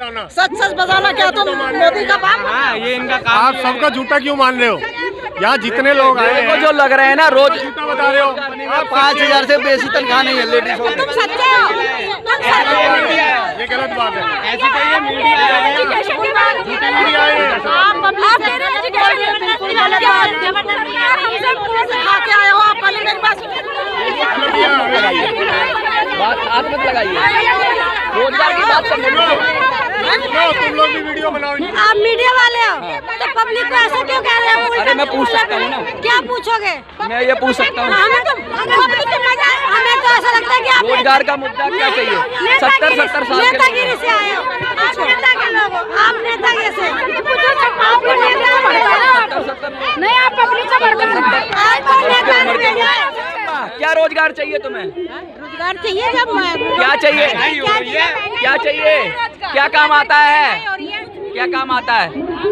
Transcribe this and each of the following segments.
सच सच बताना क्या तुम मोदी का बाप? ये इनका काम। आप सबका झूठा क्यों मान रहे हो? यहाँ जितने लोग आए हैं जो लग रहे हैं ना रोज झूठा बता रहे हो। 5,000 से बेसी तनख्वाह नहीं है लेडीज को। तुम सच्चे हो, तुम सच्चे हो। ये गलत बात है। ऐसी कहिए मीडिया एजुकेशन की बात की है। आप पब्लिक से एजुकेशन बिल्कुल गलत बात है। हमसे पूरा सिखा के आए हो आप। पहले मेरे पास बात हाथ मत लगाइए, रोजगार की बात कर रहे हो। तुम लोग भी वीडियो बनाओ। आप मीडिया वाले हो तो पब्लिक को ऐसा क्यों कह रहे हो? अरे मैं पूछ सकता हूँ ना। क्या पूछोगे? मैं ये पूछ सकता हूँ हमें तो पब्लिक के मजा, हमें तो ऐसा लगता है कि आप रोजगार का मुद्दा क्या चाहिए? 70 साल के नेतागिरी से आए हो। आप नेता के लोग हो, आप नेतागिरी से नहीं, आप पब्लिक को भड़का क्या रोजगार चाहिए तुम्हें? रोजगार चाहिए। जब क्या चाहिए? क्या चाहिए? क्या काम आता है? क्या काम आता है?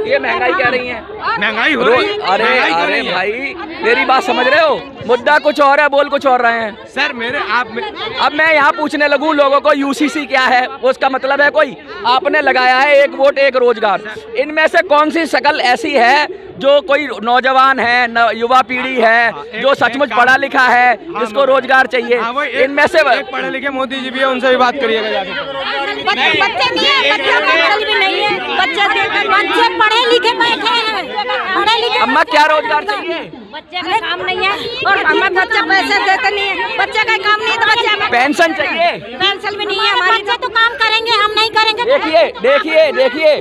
ये महंगाई कह रही है, महंगाई हो रही है। अरे अरे भाई मेरी बात समझ रहे हो? मुद्दा कुछ और है, बोल कुछ और रहे हैं सर। अब मैं यहाँ पूछने लगूं लोगों को यूसीसी क्या है, उसका मतलब है कोई आपने लगाया है एक वोट एक रोजगार। इनमें से कौन सी शकल ऐसी है जो कोई नौजवान है, युवा पीढ़ी है, जो सचमुच पढ़ा लिखा है, जिसको रोजगार चाहिए? इनमें से पढ़े लिखे मोदी जी भी है, उनसे भी बात करिएगा जाके। बच्चे नहीं है, बच्चे भी नहीं है, बच्चे पढ़े लिखे बैठे हैं, पढ़े लिखे। अम्मा क्या रोजगार चाहिए? बच्चे का काम नहीं है और हमारे बच्चे पैसे देते नहीं है। बच्चे का काम नहीं है तो बच्चे पेंशन चाहिए? पेंशन भी नहीं है। हमारे बच्चे तो काम करेंगे, हम नहीं करेंगे। देखिए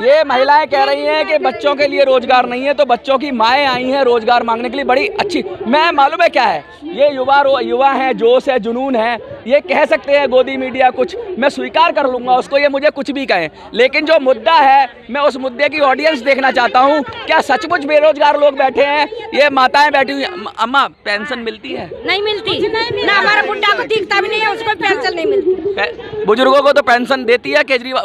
ये महिलाएं कह रही हैं कि बच्चों के लिए रोजगार नहीं है, तो बच्चों की माएँ आई हैं रोजगार मांगने के लिए। बड़ी अच्छी, मैं मालूम है क्या है, ये युवा हैं, जोश है, जुनून है, ये कह सकते हैं गोदी मीडिया कुछ, मैं स्वीकार कर लूंगा उसको, ये मुझे कुछ भी कहें। लेकिन जो मुद्दा है, मैं उस मुद्दे की ऑडियंस देखना चाहता हूँ। क्या सचमुच बेरोजगार लोग बैठे हैं? ये माताएं बैठी हुई। अम्मा पेंशन मिलती है? नहीं मिलती ना, हमारा बुढ़ा को दिखता भी नहीं है, उसको पेंशन नहीं मिलती। बुजुर्गों को तो पेंशन देती है केजरीवाल।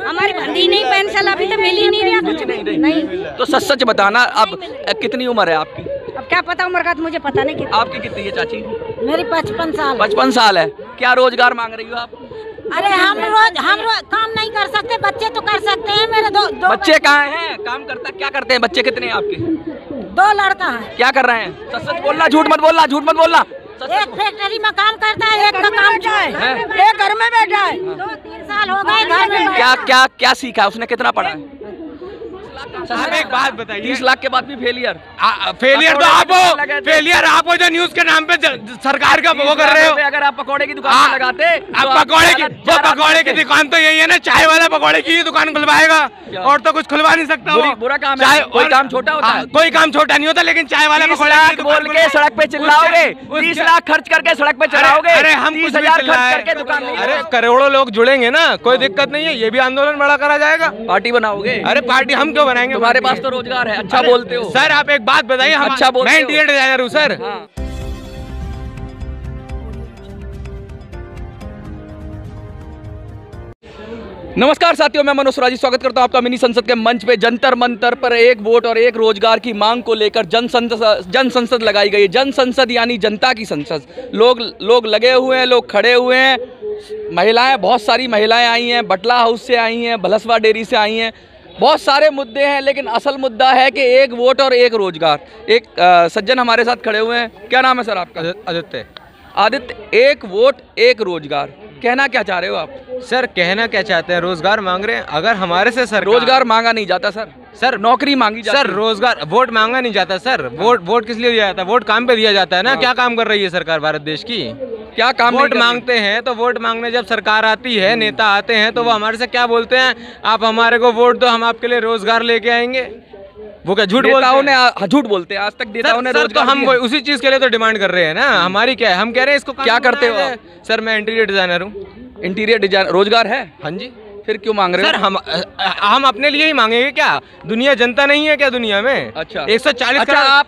हमारी दी नहीं पेंशन, अभी तो मिल ही नहीं रहा कुछ नहीं। तो सच बताना, अब कितनी उम्र है आपकी? अब क्या पता उम्र का, तो मुझे पता नहीं। आपकी कितनी है चाची? मेरी 55 साल। 55 साल है। क्या रोजगार मांग रही हो आप? अरे हम रोज काम नहीं कर सकते, बच्चे तो कर सकते हैं। मेरे दो बच्चे कहाँ हैं? काम करता क्या करते हैं बच्चे? कितने हैं आपके? 2 लड़का है। क्या कर रहे हैं? सच बोलना, झूठ मत बोलना, झूठ मत बोलना। एक फैक्ट्री में काम करता है, एक का काम है, एक घर में बैठा है। 2-3 साल हो गए घर में। क्या सीखा उसने? कितना पढ़ा है? आप एक बात बताइए, 30 लाख के बाद भी फेलियर तो आप हो। फेलियर आप हो जो न्यूज के नाम पे सरकार का वो कर रहे हो। अगर आप पकौड़े की दुकान लगाते, आप पकौड़े की दुकान तो यही है ना, चाय वाला पकौड़े की ही दुकान खुलवाएगा और तो कुछ खुलवा नहीं सकता। बुरा काम है, कोई काम छोटा होता है? कोई काम छोटा नहीं होता, लेकिन चाय वाला पकौड़े बोल के सड़क पे चिल्लाओगे, 30 लाख खर्च करके सड़क पे चलाओगे। अरे हम 30,000 खर्च करके दुकान नहीं। अरे करोड़ों लोग जुड़ेंगे ना, कोई दिक्कत नहीं है, ये भी आंदोलन बड़ा करा जाएगा। पार्टी बनाओगे? अरे पार्टी हम क्यों बनाएंगे? तुम्हारे पास तो रोजगार है, अच्छा बोलते हो सर। आप एक बात बताइए, हम अच्छा बोलते हो। मैं इंटीरियर डिजाइनर हूँ सर। नमस्कार साथियों, मैं मनोज सुराजी स्वागत करता हूं आपका मिनी संसद के मंच पे। जंतर मंतर पर एक वोट और एक रोजगार की मांग को लेकर जन संसद लगाई गई है। जन संसद यानी जनता की संसद। लोग लगे हुए हैं, लोग खड़े हुए हैं। महिलाएं, बहुत सारी महिलाएं आई हैं, बटला हाउस से आई हैं, भलसवा डेयरी से आई हैं। बहुत सारे मुद्दे हैं, लेकिन असल मुद्दा है कि एक वोट और एक रोजगार। एक सज्जन हमारे साथ खड़े हुए हैं। क्या नाम है सर आपका? आदित्य। एक वोट एक रोजगार, कहना क्या चाह रहे हो आप? सर कहना क्या चाहते हैं, रोजगार मांग रहे हैं। अगर हमारे से सर रोजगार मांगा नहीं जाता सर, नौकरी मांगी जाती है। सर रोजगार, वोट मांगा नहीं जाता सर। वोट किस लिए दिया जाता है? वोट काम पे दिया जाता है ना। क्या काम कर रही है सरकार भारत देश की? क्या काम? वोट मांगते हैं तो वोट मांगने जब सरकार आती है, नेता आते हैं, तो वो हमारे से क्या बोलते हैं? आप हमारे को वोट दो, हम आपके लिए रोजगार लेके आएंगे। वो क्या झूठ बोलते हैं? आज तक नेताओं ने रोजगार, तो हम उसी चीज के लिए तो डिमांड कर रहे हैं ना। हमारी क्या है, हम कह रहे हैं इसको क्या करते हो आप? सर मैं इंटीरियर डिजाइनर हूँ। इंटीरियर डिजाइन रोजगार है? हाँ जी। फिर क्यों मांग रहे हो? सर हम अपने लिए ही मांगेंगे क्या? दुनिया जनता नहीं है क्या दुनिया में? अच्छा 140 करोड़। आप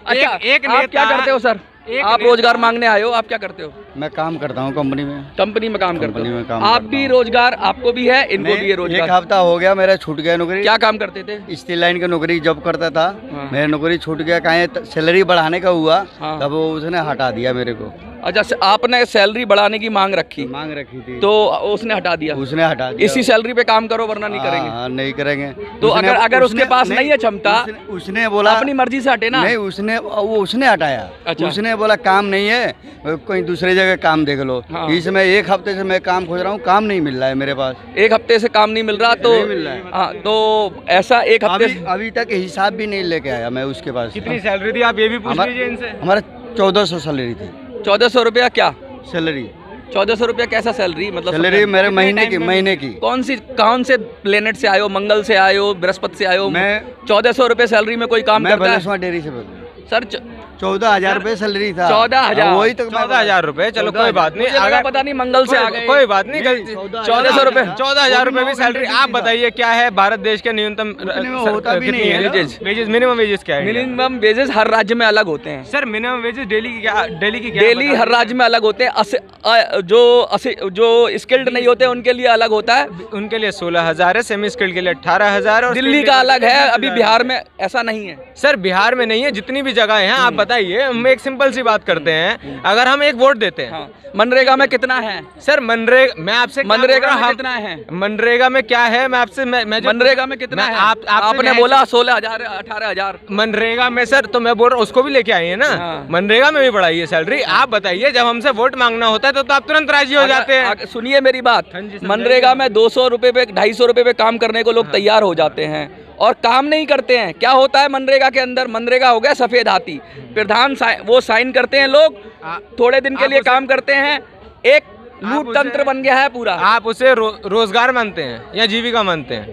क्या करते हो सर? आप रोजगार मांगने आए हो, आप क्या करते हो? मैं काम करता हूँ कंपनी में। कंपनी में काम करते हो आप भी? रोजगार आपको भी है, इनको भी है रोजगार? 1 हफ्ता हो गया मेरा छूट गया नौकरी। क्या काम करते थे? स्टील लाइन की नौकरी जॉब करता था। हाँ। मेरा नौकरी छूट गया, कहीं सैलरी बढ़ाने का हुआ। हाँ। तब वो उसने हटा दिया मेरे को। अच्छा, आपने सैलरी बढ़ाने की मांग रखी थी तो उसने हटा दिया। इसी सैलरी पे काम करो वरना नहीं करेंगे। हाँ, नहीं करेंगे। तो अगर उसके पास नहीं है क्षमता, उसने बोला अपनी मर्जी से हटे ना। नहीं, उसने हटाया। अच्छा। उसने बोला काम नहीं है, कोई दूसरी जगह काम देख लो। हाँ। इसमें 1 हफ्ते से मैं काम खोज रहा हूँ, काम नहीं मिल रहा है मेरे पास। 1 हफ्ते से काम नहीं मिल रहा तो नहीं मिल रहा है। हाँ, तो ऐसा 1 हफ्ते अभी तक हिसाब भी नहीं लेके आया मैं उसके पास। कितनी सैलरी थी आप ये भी पूछ लीजिए इनसे। हमारा 1400 सैलरी थी। 1400 रुपया क्या सैलरी? 1400 रुपया कैसा सैलरी? मतलब सैलरी मेरे महीने की। कौन से प्लेनेट से आयो? मंगल से आयो, बृहस्पति से आयो? मैं 1400 रुपये सैलरी में कोई काम करता है? डेयरी से बोल सर 14,000 रुपये सैलरी था। 14,000? वही तो 14,000 रुपये। चलो कोई बात नहीं, अगर पता नहीं मंगल से आ गए, कोई बात नहीं। 1400 रुपये, 14,000 रुपये भी सैलरी। आप बताइए क्या है भारत देश के न्यूनतम होता भी नहीं है वेजेस? मिनिमम वेजेस क्या है? मिनिमम वेजेस हर राज्य में अलग होते हैं सर। मिनिमम वेजेस डेली की डेली हर राज्य में अलग होते हैं। जो स्किल्ड नहीं होते उनके लिए अलग होता है। उनके लिए 16,000 है, सेमी स्किल्ड के लिए 18,000। और दिल्ली का अलग है। अभी बिहार में ऐसा नहीं है सर। बिहार में नहीं है, जितनी भी जगह हैं आप बताइए। हम एक सिंपल सी बात करते हैं, अगर हम एक वोट देते हैं। हाँ। मनरेगा में कितना है सर? मनरेगा में आपसे मनरेगा में कितना है? मनरेगा में क्या है? मैं आपसे मनरेगा में कितना है? आपने बोला 16,000 18,000 मनरेगा में। सर तो मैं बोल रहा हूँ उसको भी लेके आइए ना। हाँ। मनरेगा में भी बढ़ाइए सैलरी। आप बताइए, जब हमसे वोट मांगना होता है तो आप तुरंत राजी हो जाते हैं। सुनिए मेरी बात, मनरेगा में 200 रुपए पे 250 रुपए पे काम करने को लोग तैयार हो जाते हैं और काम नहीं करते हैं। क्या होता है मनरेगा के अंदर? मनरेगा हो गया सफेद हाथी। प्रधान वो साइन करते हैं, लोग थोड़े दिन के लिए काम करते हैं, एक लूट तंत्र बन गया है पूरा। आप उसे रोजगार मानते हैं या जीविका मानते हैं?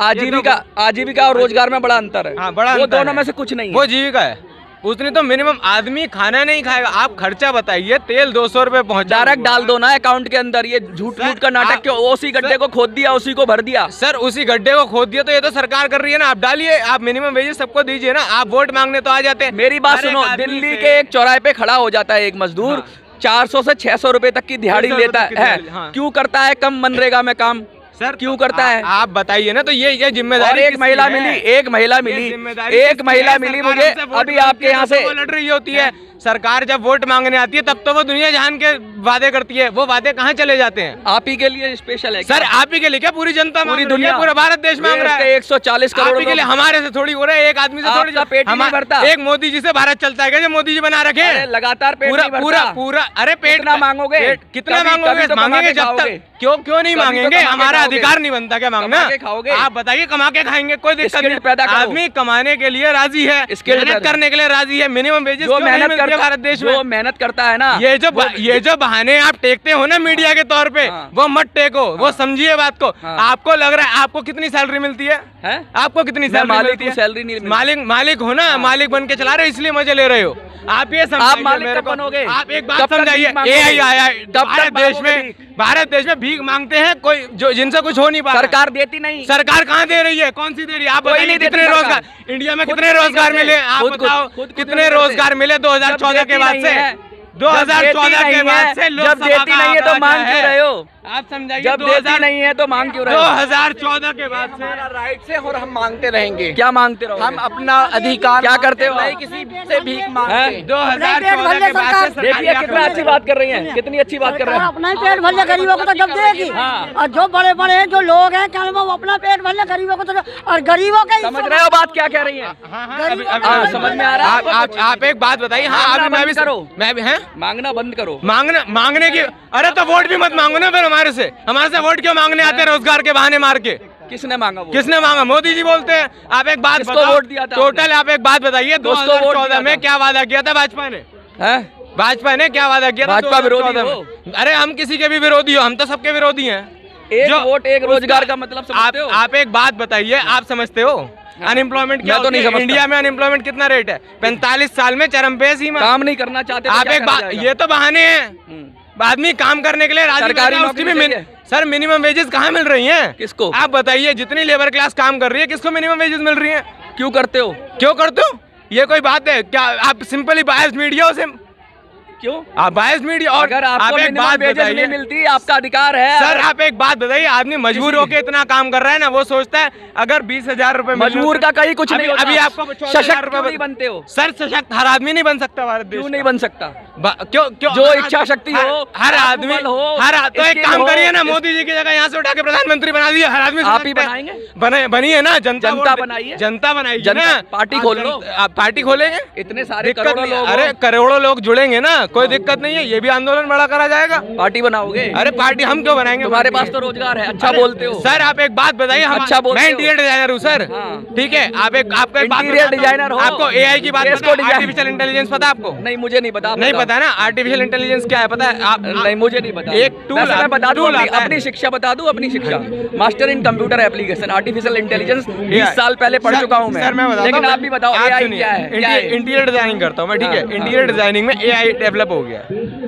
आजीविका और रोजगार में बड़ा अंतर है। हाँ, बड़ा वो अंतर दोनों है। में से कुछ नहीं है। वो जीविका है। उसने तो मिनिमम आदमी खाना नहीं खाएगा। आप खर्चा बताइए, तेल 200 रुपए पहुँच डायरेक्ट डाल दो ना अकाउंट के अंदर। ये झूठ का नाटक क्यों? उसी गड्ढे को खोद दिया, उसी को भर दिया। सर उसी गड्ढे को खोद दिया तो ये तो सरकार कर रही है ना। आप डालिए, आप मिनिमम वेजेस सबको दीजिए ना। आप वोट मांगने तो आ जाते हैं। मेरी बात सुनो, दिल्ली के एक चौराहे पे खड़ा हो जाता है एक मजदूर, 400 से 600 रुपए तक की दिहाड़ी लेता है। क्यों करता है कम मनरेगा में काम? सर क्यों करता है? आप बताइए ना। तो ये जिम्मेदारी। एक महिला मिली मुझे अभी आपके यहाँ से लड़ रही होती है। सरकार जब वोट मांगने आती है तब तो वो दुनिया जहान के वादे करती है। वो वादे कहाँ चले जाते हैं? आप ही के लिए स्पेशल है सर। आप ही के लिए क्या? पूरी जनता, पूरी दुनिया, पूरा भारत देश मांग रहा है। 140 करोड़ के लिए। हमारे से थोड़ी हो रहा है, एक आदमी से थोड़ी। पेट नहीं भरता। एक मोदी जी से भारत चलता है क्या जो मोदी जी बना रखे? लगातार पूरा। अरे पेट कितना मांगोगे? कितना मांगोगे? मांगेंगे जब तक। क्यों नहीं मांगेंगे? हमारा अधिकार नहीं बनता क्या मांगना? आप बताइए, कमा के खाएंगे, कोई दिक्कत नहीं। आदमी कमाने के लिए राजी है, मेहनत करने के लिए राजी है। मिनिमम वेजेस मेहनत करते भारत देश में। मेहनत करता है ना। ये जो बहाने आप टेकते हो ना मीडिया के तौर पे, वो मत टेको। वो समझिए बात को। आपको लग रहा है आपको कितनी सैलरी मिलती है? आपको कितनी सैलरी मिलती है? सैलरी नहीं। मालिक हो ना, मालिक बन के चला रहे हो, इसलिए मजे ले रहे हो। आप ये समझाइए मेरे को। आप एक बात समझाइए, AI आया भारत देश में भीख मांगते हैं कोई जो जिनसे कुछ हो नहीं पा रहा। सरकार देती नहीं। सरकार कहाँ दे रही है? कौन सी दे रही है? आप बताइए, कितने रोजगार इंडिया में कितने रोजगार मिले? आप बताओ, कितने रोजगार मिले 2014 के बाद से? 2014 के बाद से जब देती नहीं है तो मांग क्यों रहे हो? आप समझाइए, जब देती नहीं है तो मांग क्यों रहे हो? 2014 के बाद से राइट से और हम मांगते रहेंगे। क्या मांगते रहो? हम अपना अधिकार क्या करते हो? नहीं किसी से भीख मांगते। 2014 के बाद से देखिए कितना अच्छी बात कर रही हैं, कितनी अच्छी बात कर रहे हैं। अपना ही पेट भर ले गरीबों को तो जब देगी। और जो बड़े बड़े जो लोग हैं क्या वो अपना पेट भर ले गरीबों को तो, और गरीबों के समझ रहे हो बात क्या कह रही है? समझ में आ रहा है? आप एक बात बताइए। हाँ, मैं भी मांगना बंद करो। मांगने की। अरे तो वोट भी मत मांगो ना फिर हमारे से वोट क्यों मांगने आते हैं? रोजगार के बहाने मार के। किसने मांगा? किसने मांगा? मोदी जी बोलते हैं। आप एक बात बताओ, वोट दिया था टोटल आप एक बात बताइए, 2014 में क्या वादा किया था भाजपा ने? भाजपा ने क्या वादा किया था? भाजपा विरोधी हो? अरे हम किसी के भी विरोधी हो? हम तो सबके विरोधी हैं। एक वोट एक रोजगार का मतलब समझते हो? आप एक बात बताइए, आप समझते हो अनएम्प्लॉयमेंट क्या? तो नहीं समझता। इंडिया में अनएम्प्लॉयमेंट कितना रेट है? 45 साल में चरम पे सीमा। काम नहीं करना चाहते। आप एक बात, ये तो बहाने हैं। आदमी काम करने के लिए सरकारी नौकरी भी सर मिनिमम वेजेस कहाँ मिल रही हैं? किसको? आप बताइए, जितनी लेबर क्लास काम कर रही है किसको मिनिमम वेजेस मिल रही हैं? क्यों करते हो? ये कोई बात है क्या? आप सिंपली बायस्ड मीडिया से क्यों? आप बायस्ड मीडिया। और अगर आपको एक बात बताइए, नहीं मिलती, आपका अधिकार है। सर आप एक बात बताइए, आदमी मजबूर होकर इतना काम कर रहा है ना, वो सोचता है अगर 20,000 रुपए मजबूर का कहीं कुछ नहीं होता। अभी आपको सशक्त नहीं बनते हो? सर सशक्त हर आदमी नहीं बन सकता भारत देश। क्यों नहीं बन सकता? क्यों क्यों जो इच्छा शक्ति हो, हर आदमी हो, तो एक काम करिए ना, मोदी जी की जगह यहाँ से उठा के प्रधानमंत्री बना दिया, हर आदमी आप ही बनाएंगे, बनी है ना, जनता बनाई है, जनता बनाई ना, पार्टी खोल लो, आप पार्टी खोलेंगे, इतने सारे करोड़ों लोग, अरे करोड़ों लोग जुड़ेंगे ना, कोई दिक्कत नहीं है, ये भी आंदोलन बड़ा करा जाएगा। पार्टी बनाओगे? अरे पार्टी हम क्यों बनाएंगे, तुम्हारे पास तो रोजगार है, अच्छा बोलते हो सर। आप एक बात बताइए, अच्छा बोलते हो, मैं इंटीरियर डिजाइनर हूँ सर, ठीक है, आप एक आपका इंटीरियर डिजाइनर हो, आपको एआई की बात, आर्टिफिशियल इंटेलिजेंस पता आपको? नहीं, मुझे नहीं पता। नहीं पता ना, आर्टिफिशियल इंटेलिजेंस क्या है पता है आप? नहीं, मुझे नहीं पता। एक टूल मैं बता दूं, अपनी शिक्षा बता दूं, अपनी शिक्षा master in computer application artificial intelligence 20 साल पहले पढ़ चुका हूं मैं। सर मैं बताता हूं, लेकिन आप भी बताओ एआई क्या है? इंटीरियर डिजाइनिंग करता हूं मैं, ठीक है, इंटीरियर डिजाइनिंग में एआई डेवलप हो गया,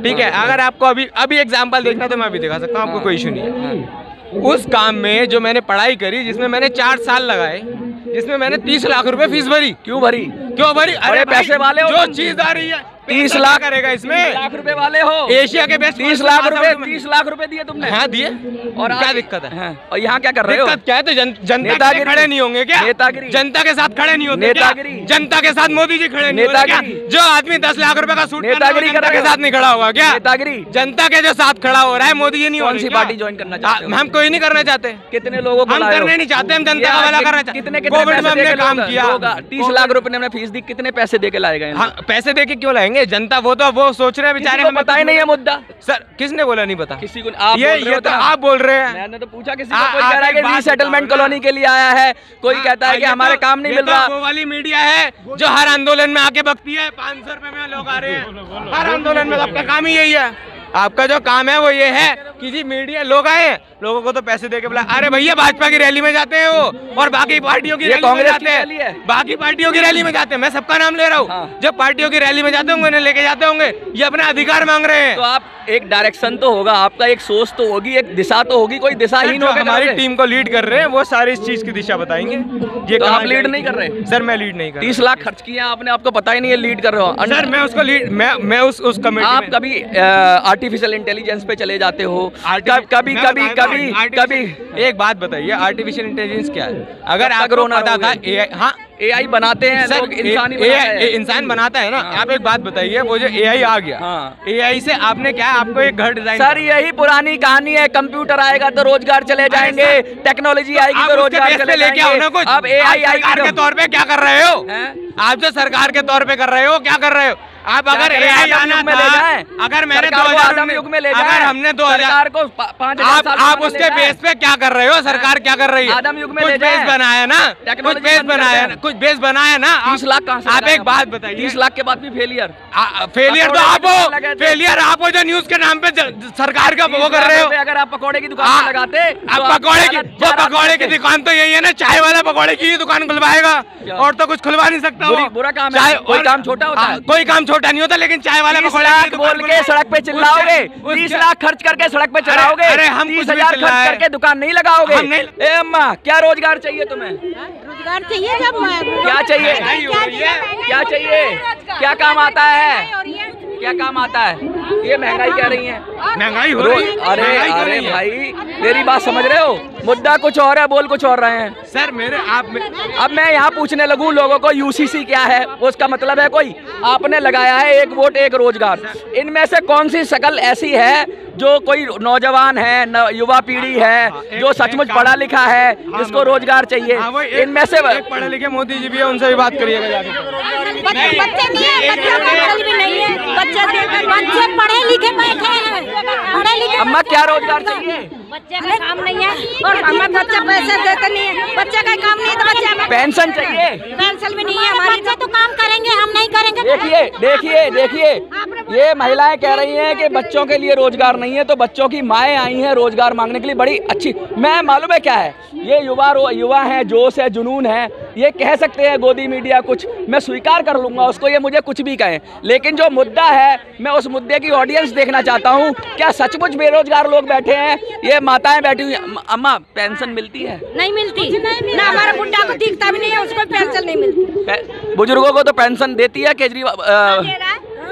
ठीक है। अगर आपको अभी एग्जांपल देखना तो मैं अभी दिखा सकता हूं, आपको कोई इशू नहीं है। उस काम में जो मैंने पढ़ाई करी, जिसमें मैंने 4 साल लगाए, जिसमें मैंने 30 लाख रुपए फीस भरी। क्यों भरी? अरे पैसे वाले हो, जो चीज आ रही है 30 लाख करेगा इसमें, 30 लाख रुपए वाले हो, एशिया के बेस्ट 30 लाख रुपए, 30 लाख रुपए दिए तुमने? हाँ दिए। और क्या दिक्कत है? और यहाँ क्या कर रहे हो? दिक्कत क्या है? तो जनता के खड़े नहीं होंगे क्या? नेतागिरी, जनता के साथ खड़े नहीं होते? नेतागिरी, जनता के साथ मोदी जी खड़े नहीं होते क्या? जो आदमी 10 लाख रुपए का सूट नेतागिरी जनता के साथ नहीं खड़ा होगा क्या? नेतागिरी, जनता के जो साथ खड़ा हो रहा है मोदी जी नहीं। कौन सी पार्टी ज्वाइन करना चाहते हो? हम कोई नहीं करना चाहते। कितने लोगों को हम करने नहीं चाहते, हम जनता का भला करना चाहते। कितने कोविड में हमने काम किया, 30 लाख रुपए ने हमने फीस दी, कितने पैसे दे के लाए गए? पैसे दे के क्यों लाएंगे? जनता वो सोच रहे हैं बेचारे, हमें पता ही नहीं है मुद्दा। सर किसने बोला नहीं पता? किसी को आप ये तो आप बोल रहे हैं। मैंने तो पूछा किसी को, कोई कह रहा है कि रीसेटलमेंट कॉलोनी के लिए आया है, कोई कहता है कि हमारे काम नहीं मिल रहा। वो वाली मीडिया है जो हर आंदोलन में आके बकती है, 500 रुपए में लोग आ रहे हैं हर आंदोलन में, आपका काम ही यही है। आपका जो काम है वो ये है कि जी मीडिया लोग आए, लोगों को तो पैसे दे के बुला। अरे भैया भाजपा की रैली में जाते हैं वो, और बाकी पार्टियों की रैली में जाते हैं, बाकी पार्टियों की रैली में जाते हैं। मैं सबका नाम ले रहा हूँ। जब पार्टियों की रैली में जाते होंगे, उन्हें लेके जाते होंगे, ये अपना अधिकार मांग रहे हैं। तो आप एक डायरेक्शन तो होगा आपका, एक सोच तो होगी, एक दिशा तो होगी, कोई दिशाहीन होगा। हमारी टीम को लीड कर रहे हैं, वो सारी इस चीज की दिशा बताएंगे। ये तो आप लीड नहीं कर रहे? सर मैं लीड नहीं कर रहा। 30 लाख खर्च किया आपने, आपको पता ही नहीं है लीड कर रहे हो? सर मैं उसको लीड, मैं उस कमेटी। आप कभी आर्टिफिशियल इंटेलिजेंस पे चले जाते हो? कभी एक बात बताइए, आर्टिफिशियल इंटेलिजेंस क्या है? अगर आपको पता था एआई बनाते हैं लोग, इंसान बनाता है ना। आप एक बात बताइए, वो जो एआई आ गया, एआई से आपने क्या, आपको एक घर डिजाइन। सर यही पुरानी कहानी है, कंप्यूटर आएगा तो रोजगार चले जाएंगे, टेक्नोलॉजी आएगी तो रोजगार चले जाएंगे। अब एआई सरकार के तौर पे क्या कर रहे हो? आप जो सरकार के तौर पे कर रहे हो, क्या कर रहे हो आप? अगर एआई आना में ले जाए, अगर मैंने 2000 युग में ले जाए, अगर हमने 2000 को 5000 आप उसके बेस पे क्या कर रहे हो? सरकार क्या कर रही है? आदम युग में कुछ बेस बनाया ना, कुछ बेस बनाया ना, कुछ बेस बनाया ना। 30 लाख कहाँ से? आप एक बात बताइए, 30 लाख के बाद भी फेलियर तो आप हो, फेलियर आप हो जो न्यूज के नाम पे सरकार का वो कर रहे हो। अगर आप पकौड़े की दुकान लगाते, आप पकौड़े की दुकान तो यही है ना, चाय वाला पकौड़े की दुकान खुलवाएगा, और तो कुछ खुलवा नहीं सकता। बुरा काम है, कोई काम छोटा होता है? कोई काम छोटा नहीं होता, लेकिन चाय वाला 30 लाख बोल के सड़क पे चिल्लाओगे, 30 लाख खर्च करके सड़क पे चलाओगे, अरे हम 30,000 खर्च करके दुकान नहीं लगाओगे। ए अम्मा, क्या रोजगार चाहिए तुम्हें? रोजगार चाहिए, जब क्या चाहिए? क्या चाहिए? क्या काम आता है? क्या काम आता है? ये महंगाई कह रही है, महंगाई हो रही है। अरे भाई मेरी बात समझ रहे हो? मुद्दा कुछ और है, बोल कुछ और रहे हैं। सर अब मैं यहाँ पूछने लगूं लोगों को यूसीसी क्या है, वो उसका मतलब है कोई? आपने लगाया है एक वोट एक रोजगार, इनमें से कौन सी शकल ऐसी है जो कोई नौजवान है, युवा पीढ़ी है, जो सचमुच पढ़ा लिखा है, जिसको रोजगार चाहिए? इनमें से पढ़े लिखे मोदी जी भी है, उनसे भी बात करिएगा जाके। बच्चे नहीं है, बच्चे नहीं है, बच्चे पढ़े लिखे बैठे हैं, पढ़े लिखे। अम्मा क्या रोजगार चाहिए? बच्चे का काम नहीं है, और हमें बच्चे पैसे देते नहीं है, बच्चे का काम नहीं है तो बच्चे पेंशन चाहिए? पेंशन भी नहीं है हमारी। बच्चे तो काम करेंगे, हम नहीं करेंगे। देखिए ये महिलाएं कह रही हैं कि बच्चों के लिए रोजगार नहीं है, तो बच्चों की माएँ आई हैं रोजगार मांगने के लिए। बड़ी अच्छी, मैं मालूम है क्या है, ये युवा हैं, जोश है, जुनून है, ये कह सकते हैं गोदी मीडिया कुछ, मैं स्वीकार कर लूंगा उसको, ये मुझे कुछ भी कहें, लेकिन जो मुद्दा है मैं उस मुद्दे की ऑडियंस देखना चाहता हूँ। क्या सचमुच बेरोजगार लोग बैठे हैं? ये माताएं बैठी हुई। अम्मा पेंशन मिलती है? नहीं मिलती ना, हमारा बुढ़ा को दिखता भी नहीं है, उसको पेंशन नहीं मिलती। बुजुर्गों को तो पेंशन देती है केजरीवाल,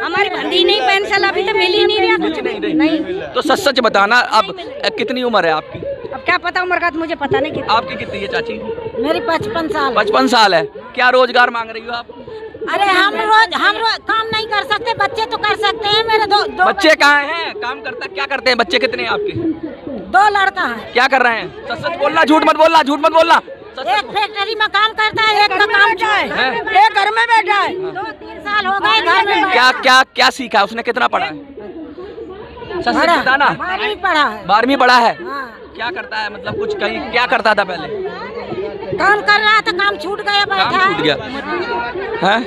हमारी दी नहीं पेंशन, अभी तो मिल ही नहीं रहा। कुछ नहीं। तो सच बताना, अब कितनी उम्र है आपकी? अब क्या पता उम्र का, तो मुझे पता नहीं। आपकी कितनी है चाची? मेरी 55 साल। 55 साल है। क्या रोजगार मांग रही हो आप? अरे हम रोज काम नहीं कर सकते, बच्चे तो कर सकते हैं। मेरे दो बच्चे कहाँ हैं? काम करता क्या करते हैं बच्चे? कितने हैं आपके? 2 लड़का है। क्या कर रहे हैं? सच सच बोलना, झूठ मत बोलना, झूठ मत बोलना। एक फैक्ट्री में काम करता है, एक का काम है, एक घर में बैठा है। 2-3 साल हो गए घर में। क्या क्या क्या सीखा है उसने? कितना पढ़ा है? सच सच बताना। 12वीं पढ़ा है। 12वीं पढ़ा है। हाँ। क्या करता है मतलब कुछ कहीं क्या करता था पहले? काम कर रहा था, काम छूट गया, बैठा काम छूट गया है।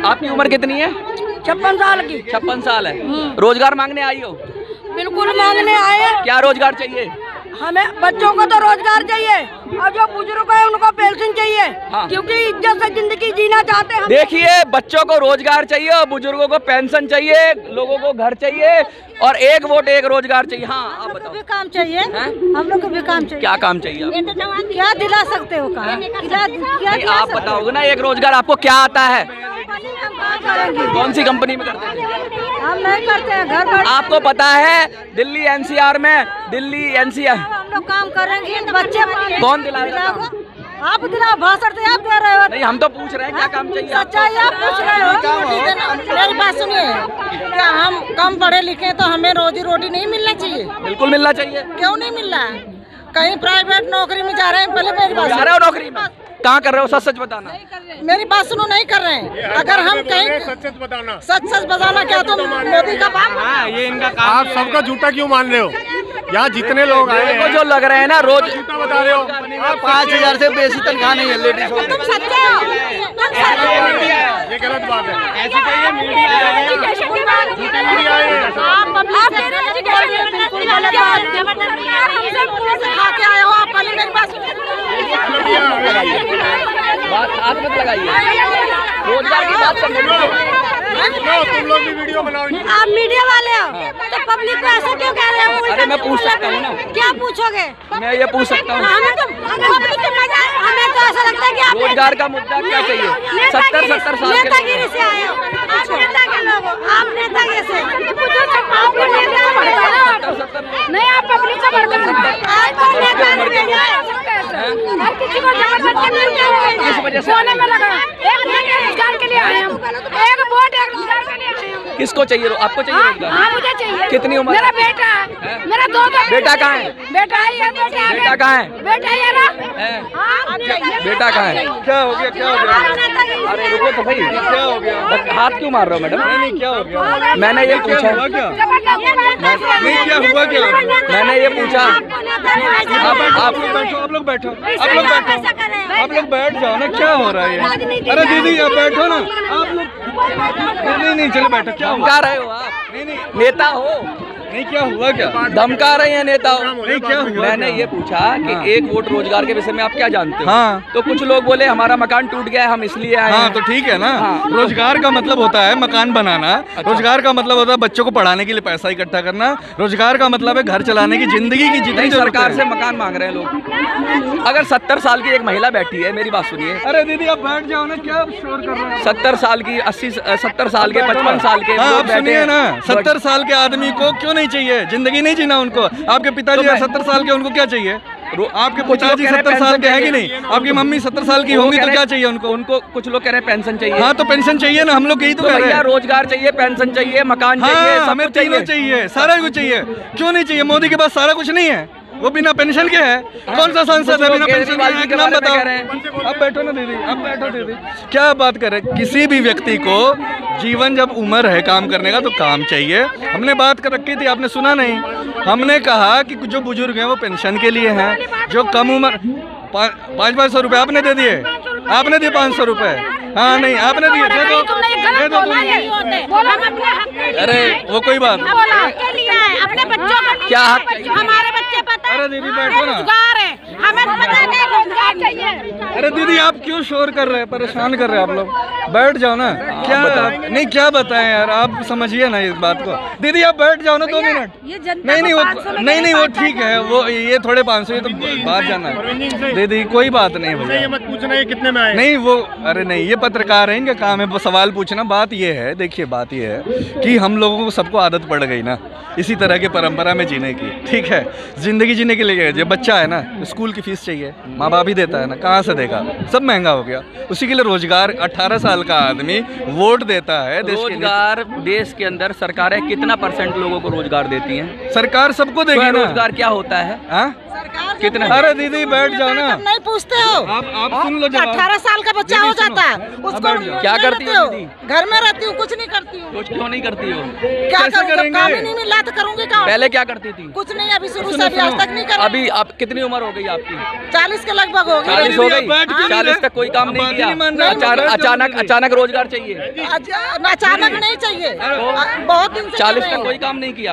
आपकी उम्र कितनी है? 56 साल की। 56 साल है। रोजगार मांगने आई हो? बिल्कुल मांगने आए। क्या रोजगार चाहिए? हमें बच्चों को तो रोजगार चाहिए और जो बुजुर्ग है उनको पेंशन चाहिए। हाँ। क्योंकि इज्जत से जिंदगी जीना चाहते हैं। देखिए, बच्चों को रोजगार चाहिए और बुजुर्गों को पेंशन चाहिए, लोगों को घर चाहिए और एक वोट एक रोजगार चाहिए। हाँ, आप बताओ। भी काम चाहिए। हम लोग को भी काम चाहिए। क्या काम चाहिए? क्या दिला सकते हो काम? नहीं, आप बताओगे ना एक रोजगार आपको क्या आता है? कौन सी कंपनी में करते हैं? हम नहीं करते हैं, घर पर। आपको पता है दिल्ली एनसीआर में, दिल्ली एनसीआर हम लोग काम करेंगे, बच्चे कौन दिलाएगा? आप दिलाओ, भाषण तो आप दे रहे हो। नहीं, हम तो पूछ रहे हैं क्या काम चाहिए? सच्चाई आप पूछ रहे हो। मेरी बात सुनिए, क्या हम कम पढ़े लिखे तो हमें रोजी रोटी नहीं मिलना चाहिए? बिल्कुल मिलना चाहिए। क्यों नहीं मिल रहा है? कहीं प्राइवेट नौकरी में जा रहे हैं। पहले मेरी बात जा रहे हो नौकरी में? कहाँ कर रहे हो? सच सच बताना। मेरी बात सुनो, नहीं कर रहे हैं। अगर हम कहीं सच सच बताना। सच बताना, क्या तुम मोदी का बाप? हाँ, ये इनका काम। आप सबका झूठा क्यों मान रहे हो? यहाँ जितने लोग आए को जो लग रहे हैं ना रोज झूठा बता रहे हो। आप 5000 से बेसी तनख्वाह नहीं है लेडीज को। तुम सच्चे हो, तुम सच्चे हो। ये गलत बात है। ऐसी तो ये मीडिया है। एजुकेशन की बात है। आप कह रहे हैं एजुकेशन बिल्कुल गलत बात है। हमसे कौन से खा के आए हो आप? पहले मेरी बात सुनिए। बात हाथ मत लगाइए, रोजगार की बात करने तुम लोग भी वीडियो बनाओ। आप मीडिया वाले हो तो पब्लिक को ऐसा क्यों कह रहे हो? अरे मैं पूछ सकता हूँ ना। क्या पूछोगे? मैं ये पूछ सकता हूँ हमें तो पब्लिक के मजा, हमें तो ऐसा लगता है कि आप रोजगार का मुद्दा क्या चाहिए? 70 साल के नेतागिरी से आए हो। आप नेता के लोग हो, आप नेतागिरी से आपको नेता नहीं, आप पब्लिक का आपको नेता हर किसी को इस वजह से सोने में लगा। एक रोजगार के लिए आए हम, एक वोट एक रोजगार के लिए आए हम। किसको चाहिए? आपको चाहिए रोजगार? हाँ, मुझे चाहिए। कितनी उम्र? मेरा बेटा है, मेरा 2 बेटा कहाँ है? बेटा है, ये बेटा है। बेटा कहाँ है? बेटा है ना? है? बेटा कहाँ है? क्या हो गया? क्या हो गया? अरे रुको तो भाई, क्या हो गया? हाथ क्यों मार रहे हो मैडम? नहीं, क्या हो गया? मैंने ये पूछा। क्या नहीं, क्या हुआ? क्या मैंने ये पूछा। आप लोग बैठो, आप लोग बैठो, आप लोग बैठो, आप लोग बैठ जाओ ना। क्या हो रहा है? अरे दीदी आप बैठो ना। आप लोग नहीं, चलो बैठो। क्या हुआ? धमका रहे हो आप? नहीं, नेता हो? नहीं, क्या हुआ? क्या धमका रहे हैं नेता हो? नहीं, क्या हुआ? मैंने ये पूछा कि एक वोट रोजगार के विषय में आप क्या जानते हो? हाँ। तो कुछ लोग बोले हमारा मकान टूट गया है, हम इसलिए आए हाँ, हैं। तो ठीक है ना। हाँ। रोजगार का मतलब होता है मकान बनाना। रोजगार का मतलब होता है बच्चों को पढ़ाने के लिए पैसा इकट्ठा करना। रोजगार का मतलब है घर चलाने की, जिंदगी की जितनी नहीं, जरूरत सरकार है। से मकान मांग रहे हैं लोग। अगर 70 साल की एक महिला बैठी है, मेरी बात सुनिए। अरे दीदी आप बैठ जाओ ना, क्या शोर कर रहे हैं? 70 साल की 70 साल के 55 साल के हाँ, लोग आप बैठे सुनिए हैं। ना। 70 साल के आदमी को क्यों नहीं चाहिए? जिंदगी नहीं जीना उनको? आपके पिताजी तो मैं- 70 साल के, उनको क्या चाहिए? आपके कुछ लोग पिताजी कह रहे हैं 70 साल के हैं कि पेंशन नहीं? आपकी मम्मी 70 साल की होंगी तो क्या चाहिए उनको? उनको कुछ लोग कह रहे हैं पेंशन चाहिए। हाँ, तो पेंशन चाहिए ना। हम लोग यही तो तो कह रहे भैया हैं। रोजगार चाहिए, पेंशन चाहिए, मकान चाहिए, हाँ, सब हमें कुछ तीनों चाहिए, सारा कुछ चाहिए। क्यों नहीं चाहिए? मोदी के पास सारा कुछ नहीं है। वो बिना पेंशन के है। कौन सा सांसद है बिना पेंशन केजरीवाल जी के? के नाम बारे में बताओ। कह रहे हैं। अब बैठो ना दीदी, अब बैठो दीदी। क्या बात कर रहे हैं? किसी भी व्यक्ति को जीवन जब उम्र है काम करने का तो काम चाहिए। हमने बात कर रखी थी, आपने सुना नहीं? हमने कहा कि जो बुजुर्ग हैं वो पेंशन के लिए हैं। जो कम उम्र 500 रुपये आपने दे दिए, आपने दिए 500 रुपये। हाँ, नहीं आपने दिए, दे दो, दे दो। अरे वो कोई बात अपने बच्चों का क्या हक? हमारे बच्चे पता है। अरे दीदी बैठो ना। रोजगार है, हमें पता है कि रोजगार चाहिए। अरे दीदी आप क्यों शोर कर रहे हैं? परेशान कर रहे हैं आप लोग। बैठ जाओ ना। क्या नहीं, क्या बताएं यार, आप समझिए ना इस बात को। दीदी आप बैठ जाओ ना 2 मिनट। नहीं, वो ठीक है। वो ये थोड़े 500 ये तो बात जाना है। दीदी कोई बात नहीं भैया। ये मत पूछना ये कितने में आए। नहीं वो, अरे नहीं, ये पत्रकार हैं, इनका काम है वो सवाल पूछना। बात ये है, देखिए बात ये है कि हम लोगों को सबको आदत पड़ गई ना इसी तरह की परंपरा में जीने की। ठीक है, जिंदगी जीने के लिए जब बच्चा है ना, स्कूल की फीस चाहिए, माँ बाप ही देता है ना, कहाँ से देगा? सब महंगा हो गया। उसी के लिए रोजगार 18 साल का आदमी वोट देता है। रोजगार देश के अंदर सरकारें कितना % लोगों को रोजगार देती हैं? सरकार सबको देगी ना। रोजगार क्या होता है? कितना? अरे दीदी बैठ जाओ ना। नहीं पूछते हो आप सुन लो। 18 साल का बच्चा हो जाता है उसको क्या करती हो दीदी? घर में रहती हूँ, कुछ नहीं करती हूँ। कुछ क्यों नहीं करती हो? क्या करूँगी? काम ही नहीं मिला तो करूँगी काम। पहले क्या करती थी? कुछ नहीं, अभी शुरू से अभी आज तक नहीं करा। अभी आप कितनी उम्र हो गई आपकी? 40 के लगभग हो गई। 40 हो गई। 40 तक कोई काम नहीं किया? अचानक रोजगार चाहिए? अचानक नहीं चाहिए, बहुत दिन से 40 तक कोई काम नहीं किया।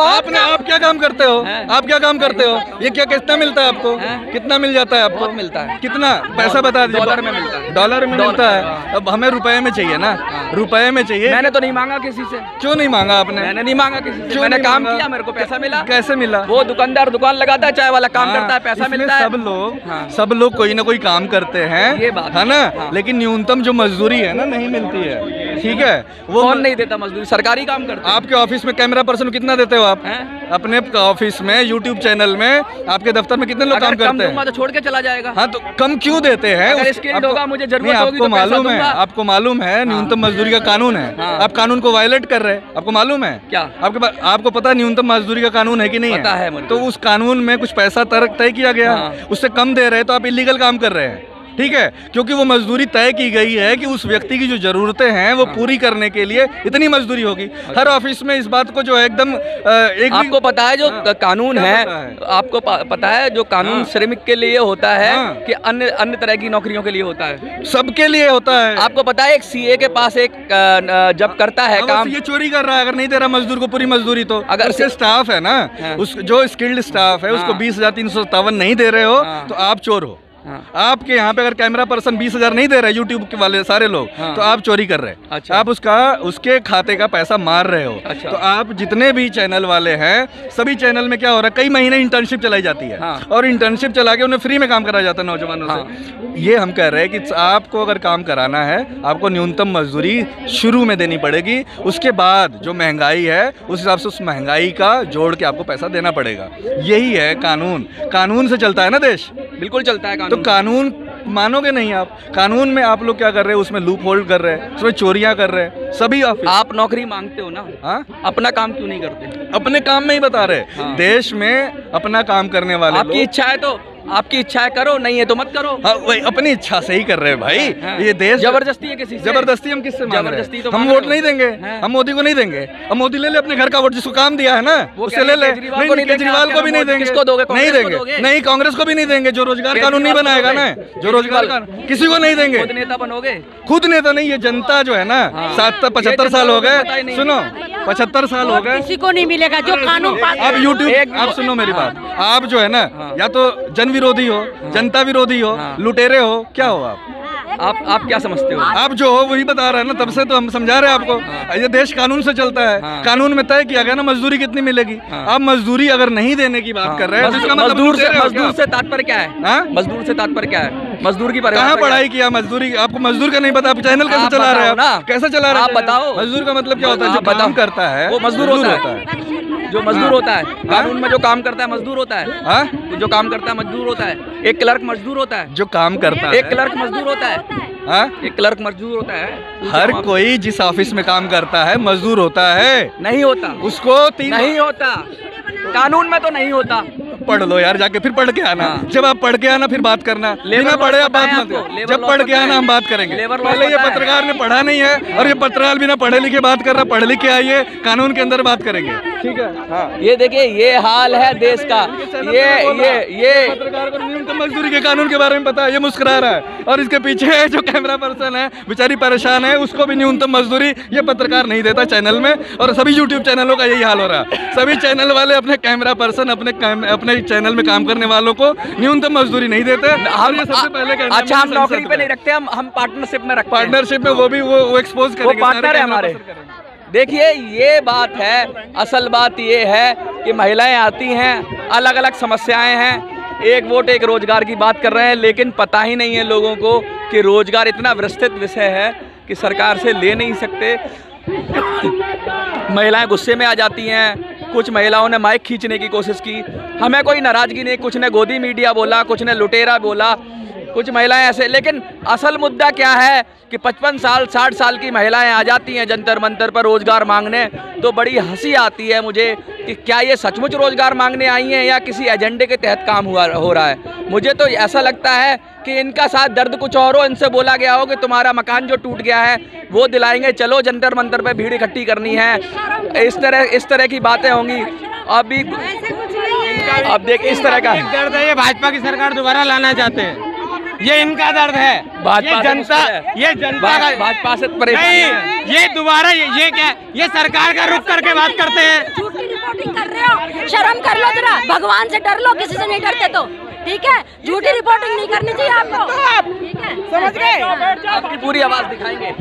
आप क्या काम करते हो? आप क्या काम करते हो? ये क्या कितना मिलता है आपको? कितना मिल जाता है आपको? मिलता है। कितना पैसा बता दीजिए। डॉलर में मिलता है। डॉलर में मिलता है। अब हमें रुपए में चाहिए ना, रुपए में चाहिए। मैंने तो नहीं मांगा किसी से। क्यों नहीं मांगा आपने? मैंने नहीं मांगा किसी से। मैंने काम किया, मेरे को पैसा मिला। कैसे मिला? वो दुकानदार दुकान लगाता है, चाय वाला काम करता है, पैसा मिलता है। सब लोग कोई ना कोई काम करते हैं, ये बात है ना। लेकिन न्यूनतम जो मजदूरी है ना नहीं मिलती है। ठीक है, वो कौन नहीं देता मजदूरी? सरकारी काम करते हैं। आपके ऑफिस में कैमरा पर्सन कितना देते हो आप? अपने ऑफिस में, यूट्यूब चैनल में, आपके दफ्तर में कितने लोग काम करते हैं? तो छोड़ के चला जाएगा। हाँ, तो कम क्यों देते हैं? मुझे जरूरत होगी तो मालूम है, आपको मालूम है न्यूनतम मजदूरी का कानून है। आप कानून को वायलेट कर रहे हैं, आपको मालूम है क्या? आपको पता है न्यूनतम मजदूरी का कानून है कि नहीं पता है? तो उस कानून में कुछ पैसा तय किया गया, उससे कम दे रहे हैं तो आप इलीगल काम कर रहे हैं। ठीक है, क्योंकि वो मजदूरी तय की गई है कि उस व्यक्ति की जो जरूरतें हैं वो पूरी करने के लिए इतनी मजदूरी होगी। हर ऑफिस में इस बात को जो है एकदम आपको पता है जो कानून है, आपको पता है जो कानून श्रमिक के लिए होता है कि अन्य तरह की नौकरियों के लिए होता है? सबके लिए होता है। आपको पता है एक CA के पास एक जब करता है काम, ये चोरी कर रहा है, अगर नहीं दे रहा मजदूर को पूरी मजदूरी, तो अगर उसके स्टाफ है ना, उस जो स्किल्ड स्टाफ है उसको 20,357 नहीं दे रहे हो तो आप चोर हो। आपके यहाँ पे अगर कैमरा पर्सन 20,000 नहीं दे रहे यूट्यूब के वाले सारे लोग, तो आप चोरी कर रहे हैं। अच्छा। आप उसके खाते का पैसा मार रहे हो। अच्छा। तो आप जितने भी चैनल वाले हैं, सभी चैनल में क्या हो रहा है, कई महीने इंटर्नशिप चलाई जाती है। और इंटर्नशिप चला के उन्हें फ्री में काम कराया जाता है नौजवानों से। ये हम कह रहे हैं कि आपको अगर काम कराना है, आपको न्यूनतम मजदूरी शुरू में देनी पड़ेगी, उसके बाद जो महंगाई है उस हिसाब से उस महंगाई का जोड़ के आपको पैसा देना पड़ेगा। यही है कानून। कानून से चलता है ना देश। बिल्कुल चलता है तो कानून मानोगे नहीं आप? कानून में आप लोग क्या कर रहे हैं, उसमें लूप होल्ड कर रहे हैं, उसमें चोरियां कर रहे हैं सभी। आप नौकरी मांगते हो ना, अपना काम क्यों नहीं करते? अपने काम में ही बता रहे। देश में अपना काम करने वाले आपकी इच्छा है तो आपकी इच्छा है करो, नहीं है तो मत करो। हाँ, वही अपनी इच्छा से ही कर रहे हैं भाई। ये देश जबरदस्ती है किसी से? जबरदस्ती हम किससे मांग रहे हैं? तो हम वोट नहीं देंगे, हम मोदी को नहीं देंगे। हम मोदी ले ले अपने घर का वोट, जिसको काम दिया है ना उससे ले ले। केजरीवाल को भी नहीं देंगे, नहीं देंगे, नहीं कांग्रेस को भी नहीं देंगे। जो रोजगार कानून नहीं बनाएगा ना, जो रोजगार कानून, किसी को नहीं देंगे। खुद नेता बनोगे? खुद नेता नहीं, ये जनता जो है ना, 75 साल हो गए, सुनो 75 साल हो गए, किसी को नहीं मिलेगा जो कानून। आप यूट्यूब, आप सुनो मेरी बात, आप जो है ना या तो जन विरोधी हो, जनता विरोधी हो, लुटेरे हो, क्या हो आप क्या समझते हो? आप जो हो वही बता रहे हैं ना, तब से तो हम समझा रहे हैं आपको। ये देश कानून से चलता है। कानून में तय किया गया ना मजदूरी कितनी मिलेगी। आप मजदूरी अगर नहीं देने की बात कर रहे हैं, मजदूर से तात्पर्य क्या है? मजदूर से तात्पर्य क्या है? मजदूर की कहाँ पढ़ाई किया? मजदूरी आपको मजदूर का नहीं पता? आप चैनल कैसे चला रहे हैं? कैसे चला रहे हैं? आप बताओ। मजदूर का मतलब क्या होता है? जो काम करता है वो मजदूर होता है। जो मजदूर होता है कानून में, जो काम करता है मजदूर होता है। जो काम करता है मजदूर होता है। एक क्लर्क मजदूर होता है। जो काम करता है, एक क्लर्क मजदूर होता है। एक क्लर्क मजदूर होता है। हर कोई जिस ऑफिस में काम करता है मजदूर होता है। नहीं होता उसको नहीं होता, कानून में तो नहीं होता। पढ़ लो यार, जाके फिर पढ़ के आना। जब आप पढ़ के आना फिर बात करना, बिना पढ़े आप बात मत करो। जब पढ़ के आना हम बात करेंगे। पहले ये पत्रकार ने पढ़ा नहीं है और ये पत्रकार बिना पढ़े लिखे बात कर रहा। पढ़ लिख के आइए, कानून के अंदर बात करेंगे, ठीक है? हाँ। ये देखिए, ये हाल है देश का। ये पत्रकार को न्यूनतम मजदूरी के कानून के बारे में पता है, ये मुस्कुरा रहा है। और इसके पीछे जो कैमरा पर्सन है बेचारी परेशान है, उसको भी न्यूनतम मजदूरी ये पत्रकार नहीं देता चैनल में। और सभी यूट्यूब चैनलों का यही हाल हो रहा है। सभी चैनल वाले अपने कैमरा पर्सन, अपने चैनल में काम करने वालों को न्यूनतम मजदूरी नहीं देते। हम सबसे पहले अच्छा, हम नौकरी पे नहीं रखते, हम पार्टनरशिप में रखते हैं। पार्टनरशिप में वो भी वो एक्सपोज करेंगे, वो पार्टनर है हमारे। देखिए, ये बात है, असल बात ये है कि महिलाएं आती हैं, अलग अलग समस्याएं हैं। एक वोट एक रोजगार की बात कर रहे हैं, लेकिन पता ही नहीं है लोगों को कि रोजगार इतना विस्तृत विषय है कि सरकार से ले नहीं सकते। महिलाएं गुस्से में आ जाती हैं। कुछ महिलाओं ने माइक खींचने की कोशिश की। हमें कोई नाराजगी नहीं, कुछ ने गोदी मीडिया बोला, कुछ ने लुटेरा बोला। कुछ महिलाएं ऐसे, लेकिन असल मुद्दा क्या है कि 55 साल 60 साल की महिलाएं आ जाती हैं जंतर मंतर पर रोजगार मांगने, तो बड़ी हंसी आती है मुझे कि क्या ये सचमुच रोजगार मांगने आई हैं या किसी एजेंडे के तहत काम हो रहा है। मुझे तो ऐसा लगता है कि इनका साथ दर्द कुछ और हो, इनसे बोला गया हो कि तुम्हारा मकान जो टूट गया है वो दिलाएंगे, चलो जंतर मंतर पे भीड़ इकट्ठी करनी है, इस तरह की बातें होंगी। अभी अब देख इस तरह का दर्द है, ये भाजपा की सरकार दोबारा लाना चाहते हैं, ये इनका दर्द है। भाजपा ये जनता का भाजपा से परेशानी, ये दोबारा ये क्या, ये सरकार का रुख करके बात करते हैं। झूठी रिपोर्टिंग कर रहे हो, शर्म कर लो जरा, भगवान से डर लो, किसी से नहीं डरते तो ठीक है। झूठी रिपोर्टिंग नहीं करनी चाहिए आपको, ठीक है, समझ गए। आपकी पूरी आवाज दिखाएंगे,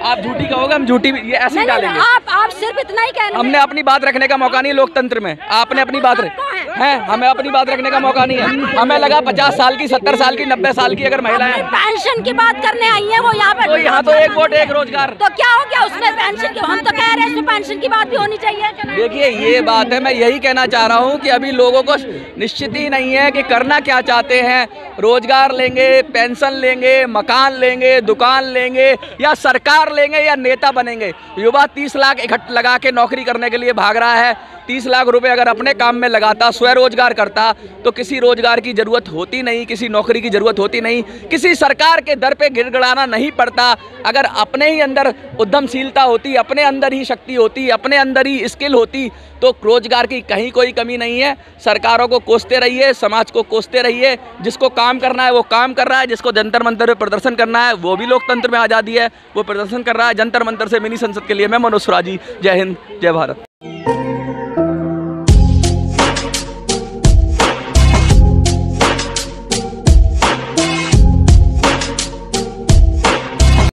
आप झूठी कहोगे हम झूठी ये ऐसे डालेंगे। आप सिर्फ इतना ही कहना, हमने अपनी बात रखने का मौका नहीं लोकतंत्र में, आपने अपनी बात है, हमें अपनी बात रखने का मौका नहीं है। हमें लगा 50 साल की 70 साल की 90 साल की अगर महिलाएं पेंशन की बात करने आई है वो यहाँ पे, तो यहाँ तो एक वोट एक रोजगार, तो क्या हो गया उसमें पेंशन की, हम तो कह रहे हैं इसमें पेंशन की बात भी होनी चाहिए। देखिए ये बात है, मैं यही कहना चाह रहा हूँ कि अभी लोगों को निश्चित ही नहीं है कि करना क्या चाहते हैं, रोजगार लेंगे, पेंशन लेंगे, मकान लेंगे, दुकान लेंगे या सरकार लेंगे या नेता बनेंगे। युवा 30 लाख इकट्ठा लगा के नौकरी करने के लिए भाग रहा है। 30 लाख रुपए अगर अपने काम में लगाता, स्वरोजगार करता, तो किसी रोजगार की जरूरत होती नहीं, किसी नौकरी की जरूरत होती नहीं, किसी सरकार के दर पे गिड़गिड़ाना नहीं पड़ता। अगर अपने ही अंदर उद्यमशीलता होती, अपने अंदर ही शक्ति होती, अपने अंदर ही स्किल होती, तो रोजगार की कहीं कोई कमी नहीं है। सरकारों को कोसते रहिए, समाज को कोसते रहिए, जिसको काम करना है वो काम कर रहा है, जिसको जंतर मंतर पे प्रदर्शन करना है वो भी लोकतंत्र में आज़ादी है, वो प्रदर्शन कर रहा है जंतर मंतर से। मिनी संसद के लिए मैं मनोज सुराजी, जय हिंद, जय भारत।